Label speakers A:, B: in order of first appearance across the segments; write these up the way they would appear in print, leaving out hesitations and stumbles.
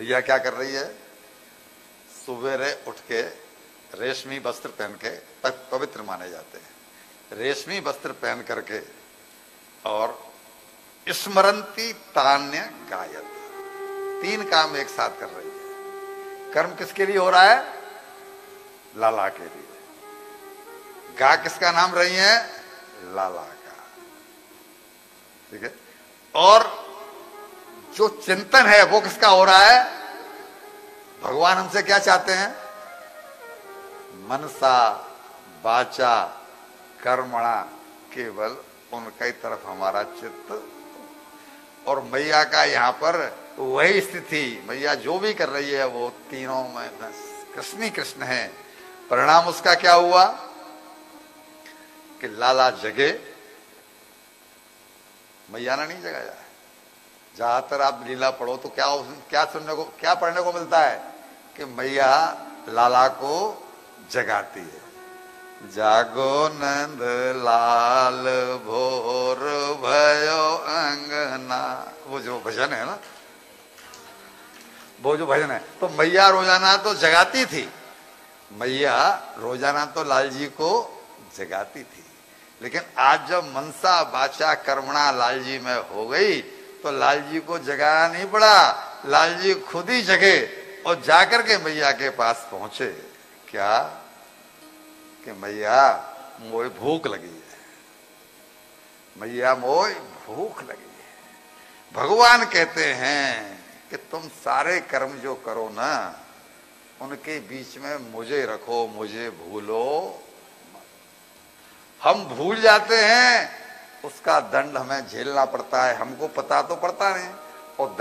A: भैया क्या कर रही है, सुबेरे उठ के रेशमी वस्त्र पहन के, पवित्र माने जाते हैं, रेशमी वस्त्र पहन करके और स्मरंती तान्य गायत, तीन काम एक साथ कर रही है। कर्म किसके लिए हो रहा है? लाला के लिए। गा किसका नाम रही है? लाला का। ठीक है। और जो चिंतन है वो किसका हो रहा है? भगवान हमसे क्या चाहते हैं? मनसा वाचा कर्मणा केवल उनका ही तरफ हमारा चित्त। और मैया का यहां पर वही स्थिति, मैया जो भी कर रही है वो तीनों में कृष्ण ही कृष्ण है। परिणाम उसका क्या हुआ कि लाला जगे, मैया ने नहीं जगाया। ज्यादातर आप लीला पढ़ो तो क्या सुनने को, क्या पढ़ने को मिलता है कि मैया लाला को जगाती है। जागो नंद लाल भोर भयो अंगना, वो जो भजन है ना, वो जो भजन है, तो मैया रोजाना तो जगाती थी, मैया रोजाना तो लाल जी को जगाती थी। लेकिन आज जब मनसा वाचा कर्मणा लाल जी में हो गई तो लाल जी को जगाना नहीं पड़ा, लाल जी खुद ही जगे और जाकर के मैया के पास पहुंचे। क्या कि मैया मोए भूख लगी है, मैया मोए भूख लगी है। भगवान कहते हैं कि तुम सारे कर्म जो करो ना उनके बीच में मुझे रखो, मुझे भूलो। हम भूल जाते हैं, उसका दंड हमें झेलना पड़ता है, हमको पता तो पड़ता नहीं। और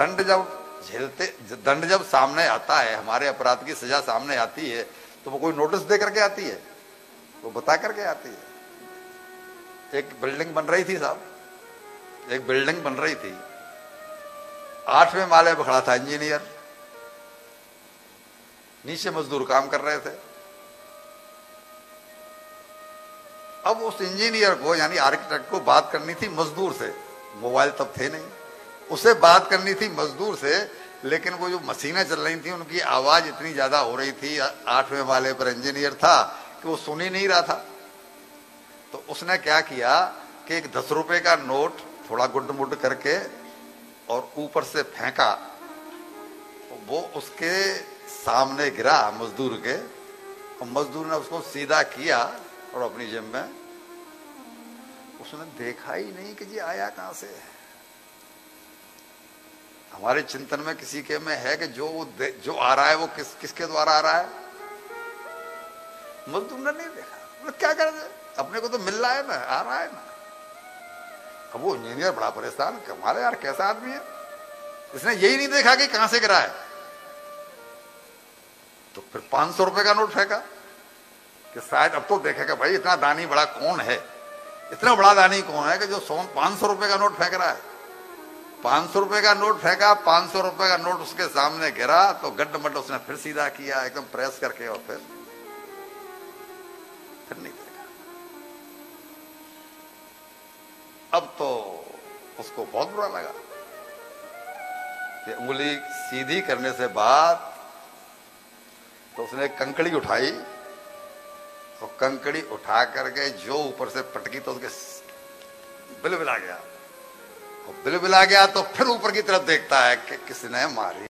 A: दंड जब सामने आता है, हमारे अपराध की सजा सामने आती है, तो वो कोई नोटिस दे करके आती है, वो बता करके आती है। एक बिल्डिंग बन रही थी साहब, एक बिल्डिंग बन रही थी, 8वें माले पर खड़ा था इंजीनियर, नीचे मजदूर काम कर रहे थे। अब उस इंजीनियर को यानी आर्किटेक्ट को बात करनी थी मजदूर से, मोबाइल तब थे नहीं, उसे बात करनी थी मजदूर से। लेकिन वो जो मशीनें चल रही थी उनकी आवाज इतनी ज्यादा हो रही थी, 8वें माले पर इंजीनियर था, कि वो सुन ही नहीं रहा था। तो उसने क्या किया कि एक 10 रुपए का नोट थोड़ा गुड मुड करके और ऊपर से फेंका, वो उसके सामने गिरा मजदूर के, और मजदूर ने उसको सीधा किया और अपनी जेब में, उसने देखा ही नहीं कि ये आया कहां से। हमारे चिंतन में किसी के में है कि जो आ रहा है वो किसके द्वारा आ रहा है? मजदूर ने नहीं देखा, मतलब क्या कर दे, अपने को तो मिल रहा है ना, आ रहा है ना। अब वो इंजीनियर बड़ा परेशान, हमारे यार कैसा आदमी है, इसने यही नहीं देखा कि कहां से गिरा है। तो फिर 500 रुपए का नोट फेंका कि शायद अब तो देखेगा भाई इतना दानी बड़ा कौन है, इतना बड़ा दानी कौन है कि जो 500 रुपए का नोट फेंक रहा है। 500 रुपए का नोट फेंका, 500 रुपए का नोट उसके सामने गिरा तो गड्ढ उसने फिर सीधा किया एकदम प्रेस करके, और फिर नहीं देखा। अब तो उसको बहुत बुरा लगा कि उंगली सीधी करने से बाद, तो उसने एक कंकड़ी उठाई और कंकड़ी उठा करके जो ऊपर से पटकी तो उसके बिलबिला गया, और बिलबिला गया तो फिर ऊपर की तरफ देखता है कि किसने मारी।